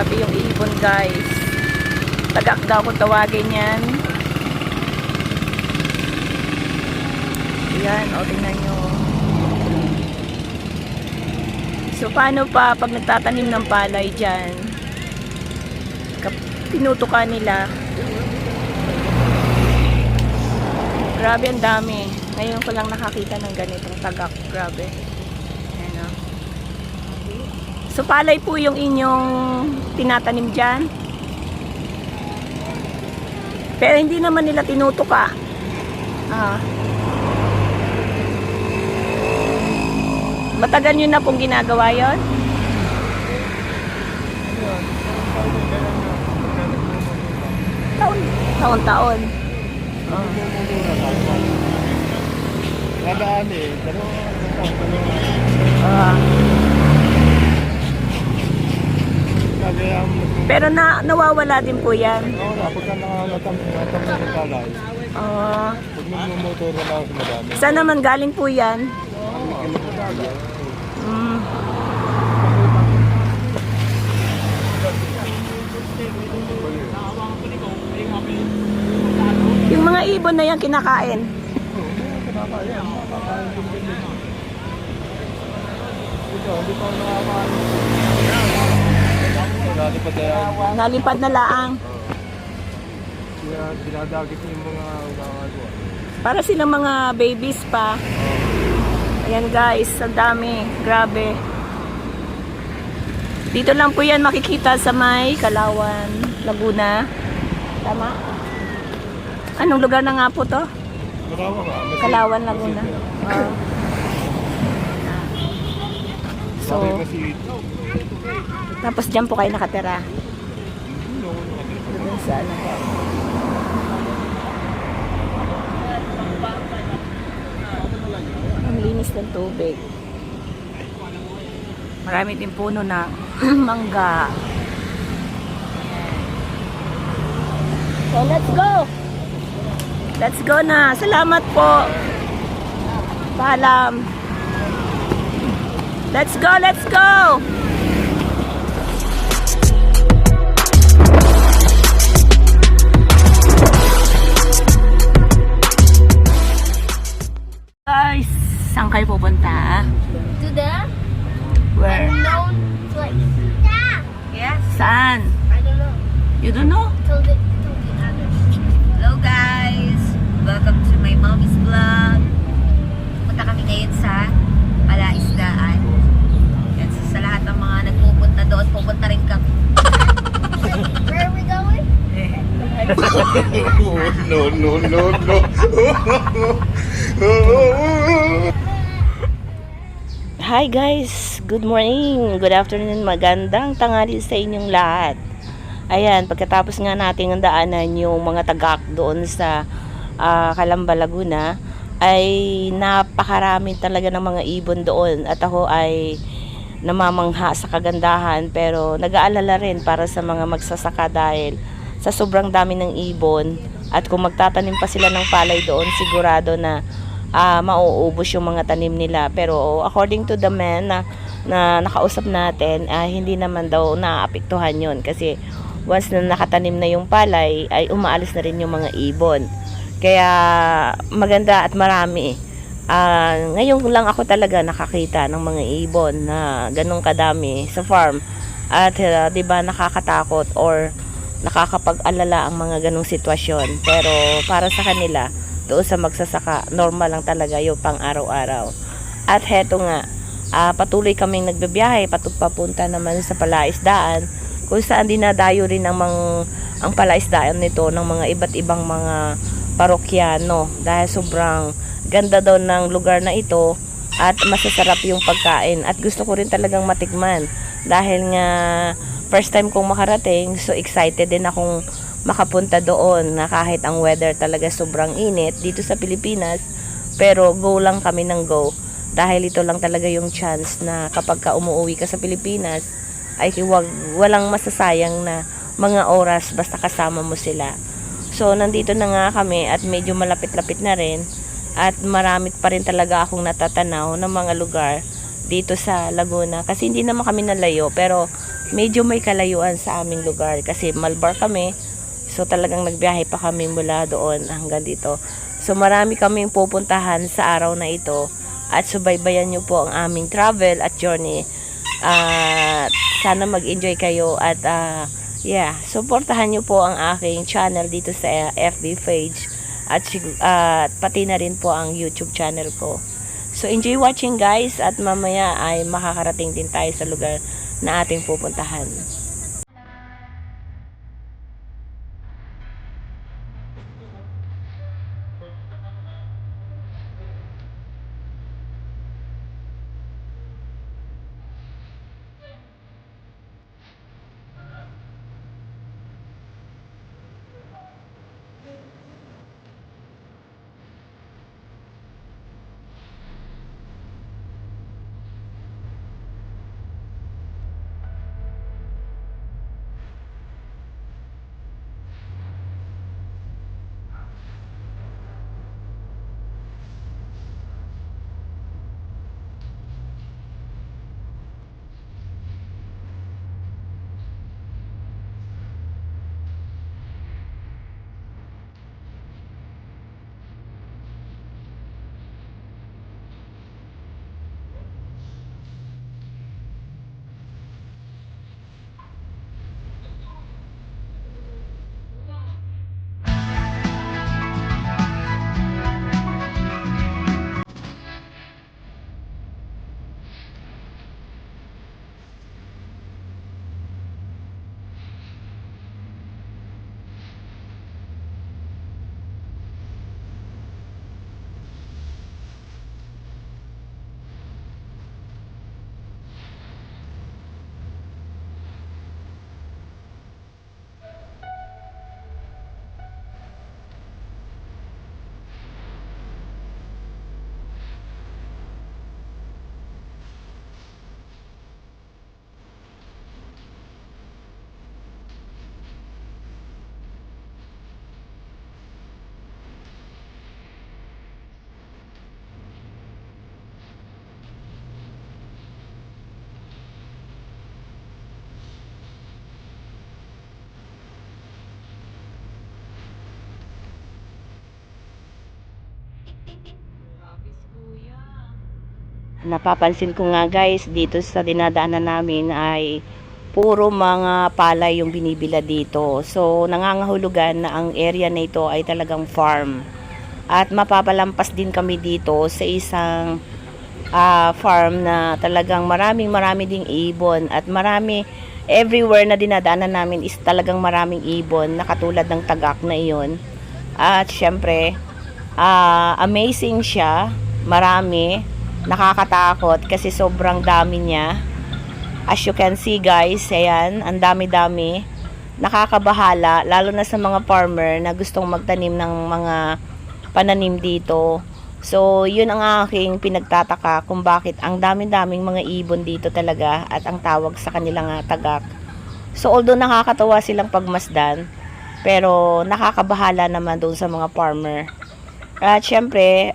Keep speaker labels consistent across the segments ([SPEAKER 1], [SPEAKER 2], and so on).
[SPEAKER 1] Grabe yung ibon, guys. Tagak daw kung tawagin yan. Ayan, o tingnan nyo. So paano pa pag nagtatanim ng palay dyan? Tinutukan nila. Grabe, ang dami. Ngayon ko lang nakakita ng ganitong tagak. Grabe. Ayan, o. So palay po yung inyong tinatanim dyan. Pero hindi naman nila tinutuka. Matagal nyo na pong ginagawa yon? Taon-taon.
[SPEAKER 2] Nadaan eh.
[SPEAKER 1] Pero nawawala din po yan.
[SPEAKER 2] Oo, pagka nakatamit ng palay. Pag nagmumotor na ako sa madami.
[SPEAKER 1] Saan naman galing po yan? Yung mga ibon na yan kinakain. Nalipad na laang.
[SPEAKER 2] Dinadagit yung mga gagawa.
[SPEAKER 1] Para silang mga babies pa. Ayan guys, ang dami. Grabe. Dito lang po yan makikita sa may Kalawan, Laguna. Tama? Anong lugar na nga po to? Kalawan, Laguna. So, tapos dyan po kayo nakatira. Doon sa ano po. Ang linis ng tubig. Marami din puno ng mangga. So, let's go! Let's go na. Salamat po. Paalam. Let's go, let's go! Guys, saan kayo pupunta?
[SPEAKER 3] To the
[SPEAKER 1] Where?
[SPEAKER 3] unknown place. Yes?
[SPEAKER 1] Saan?
[SPEAKER 3] I don't know.
[SPEAKER 1] You don't know?
[SPEAKER 3] To the others.
[SPEAKER 4] Hello guys! Welcome to my mommy's vlog. Punta kami ngayon sa Palaisdaan. Yan, sa lahat ng mga nagpupunta doon, pupunta rin kami.
[SPEAKER 3] Where are we going?
[SPEAKER 2] No.
[SPEAKER 1] Hi guys! Good morning! Good afternoon! Magandang tanghali sa inyong lahat. Ayan, pagkatapos nga natin ang daanan yung mga tagak doon sa Calamba, Laguna, ay napakarami talaga ng mga ibon doon. At ako ay namamangha sa kagandahan, pero nag-aalala rin para sa mga magsasaka dahil sa sobrang dami ng ibon. At kung magtatanim pa sila ng palay doon, sigurado na mauubos yung mga tanim nila. Pero according to the man na nakausap natin, hindi naman daw naapektuhan yun kasi once na nakatanim na yung palay ay umaalis na rin yung mga ibon. Kaya maganda at marami. Ngayon lang ako talaga nakakita ng mga ibon na ganun kadami sa farm. At 'di ba nakakatakot or nakakapag-alala ang mga ganung sitwasyon. Pero para sa kanila, doon sa magsasaka, normal lang talaga yung pang araw-araw. At heto nga, patuloy kaming nagbibiyahe papunta naman sa Palaisdaan, kung saan dinadayo rin ang Palaisdaan nito ng mga iba't ibang mga parokyano dahil sobrang ganda daw ng lugar na ito at masasarap yung pagkain. At gusto ko rin talagang matikman dahil nga first time kong makarating, so excited din akong makapunta doon na kahit ang weather talaga sobrang init dito sa Pilipinas, pero go lang kami ng go dahil ito lang talaga yung chance na kapag ka umuwi ka sa Pilipinas ay walang masasayang na mga oras basta kasama mo sila. So nandito na nga kami at medyo malapit-lapit na rin at marami pa rin talaga akong natatanaw ng mga lugar dito sa Laguna. Kasi hindi naman kami nalayo, pero medyo may kalayuan sa aming lugar. Kasi Malbar kami, so talagang nagbiyahe pa kami mula doon hanggang dito. So marami kaming pupuntahan sa araw na ito. At subaybayan nyo po ang aming travel at journey. At sana mag-enjoy kayo at yeah, supportahan nyo po ang aking channel dito sa FB page at pati na rin po ang YouTube channel ko. So enjoy watching guys, at mamaya ay makakarating din tayo sa lugar na ating pupuntahan. Napapansin ko nga guys, dito sa dinadaanan namin ay puro mga palay yung binibila dito. So nangangahulugan na ang area na ito ay talagang farm. At mapapalampas din kami dito sa isang farm na talagang marami ding ibon. At marami, everywhere na dinadaanan namin is talagang maraming ibon na katulad ng tagak na iyon. At syempre, amazing siya, marami. Nakakatakot kasi sobrang dami niya. As you can see guys, ayan, ang dami-dami. Nakakabahala, lalo na sa mga farmer na gustong magtanim ng mga pananim dito. So, yun ang aking pinagtataka kung bakit ang dami-daming mga ibon dito talaga at ang tawag sa kanilang tagak. So, although nakakatawa silang pagmasdan, pero nakakabahala naman doon sa mga farmer. At syempre,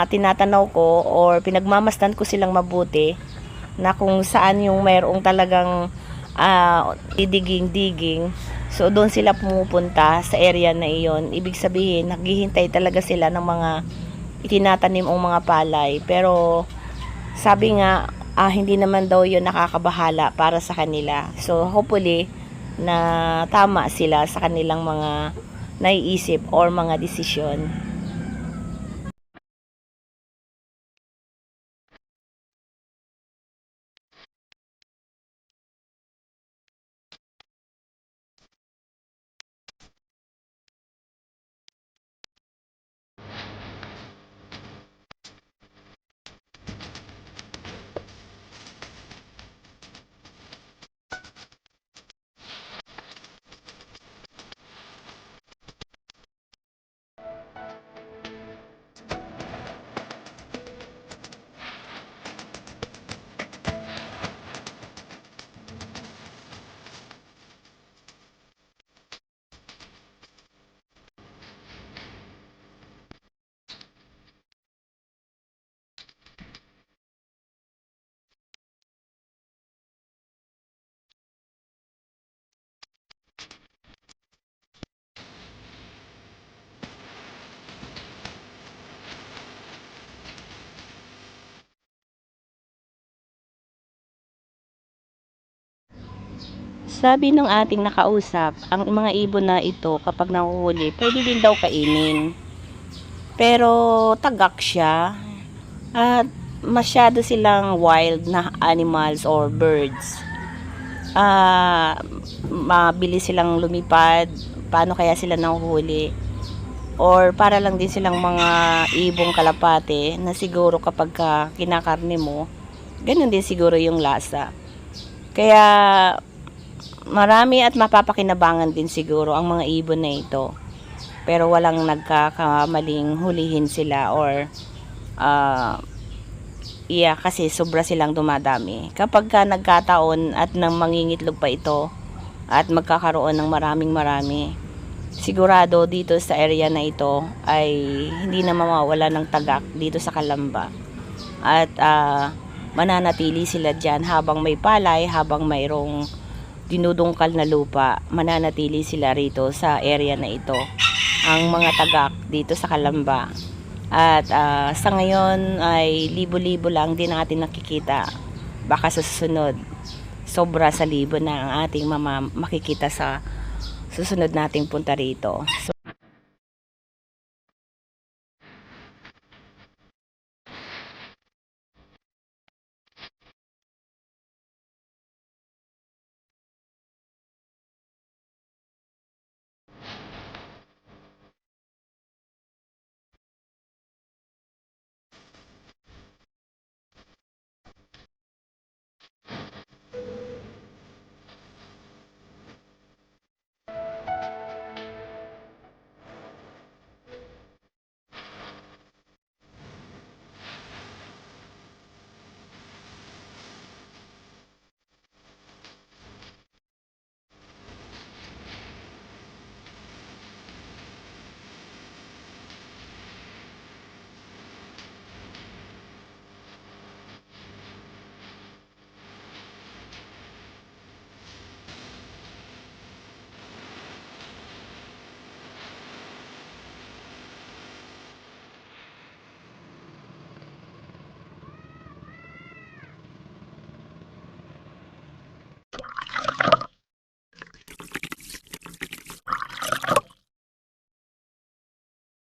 [SPEAKER 1] tinatanaw ko or pinagmamasdan ko silang mabuti na kung saan yung mayroong talagang digging. So, doon sila pumupunta sa area na iyon. Ibig sabihin, naghihintay talaga sila ng mga itinatanim o mga palay. Pero, sabi nga, hindi naman daw yun nakakabahala para sa kanila. So, hopefully, na tama sila sa kanilang mga naiisip or mga desisyon. Sabi ng ating nakausap, ang mga ibon na ito kapag nahuhuli, pwede din daw kainin. Pero tagak siya at masyado silang wild na animals or birds. Mabilis silang lumipad. Paano kaya sila nahuhuli? Or para lang din silang mga ibong kalapate na siguro kapag kinakarne mo, ganun din siguro yung lasa. Kaya marami at mapapakinabangan din siguro ang mga ibon na ito. Pero walang nagkakamaling hulihin sila or kasi sobra silang dumadami. Kapag nagkataon at nang mangingitlog pa ito at magkakaroon ng marami, sigurado dito sa area na ito ay hindi na mawawala ng tagak dito sa Calamba. At mananatili sila dyan habang may palay, habang mayroong dinudungkal na lupa, mananatili sila rito sa area na ito, ang mga tagak dito sa Calamba. At sa ngayon ay libo-libo lang din natin nakikita. Baka sa susunod, sobra sa libo na ang ating makikita sa susunod nating punta rito. So,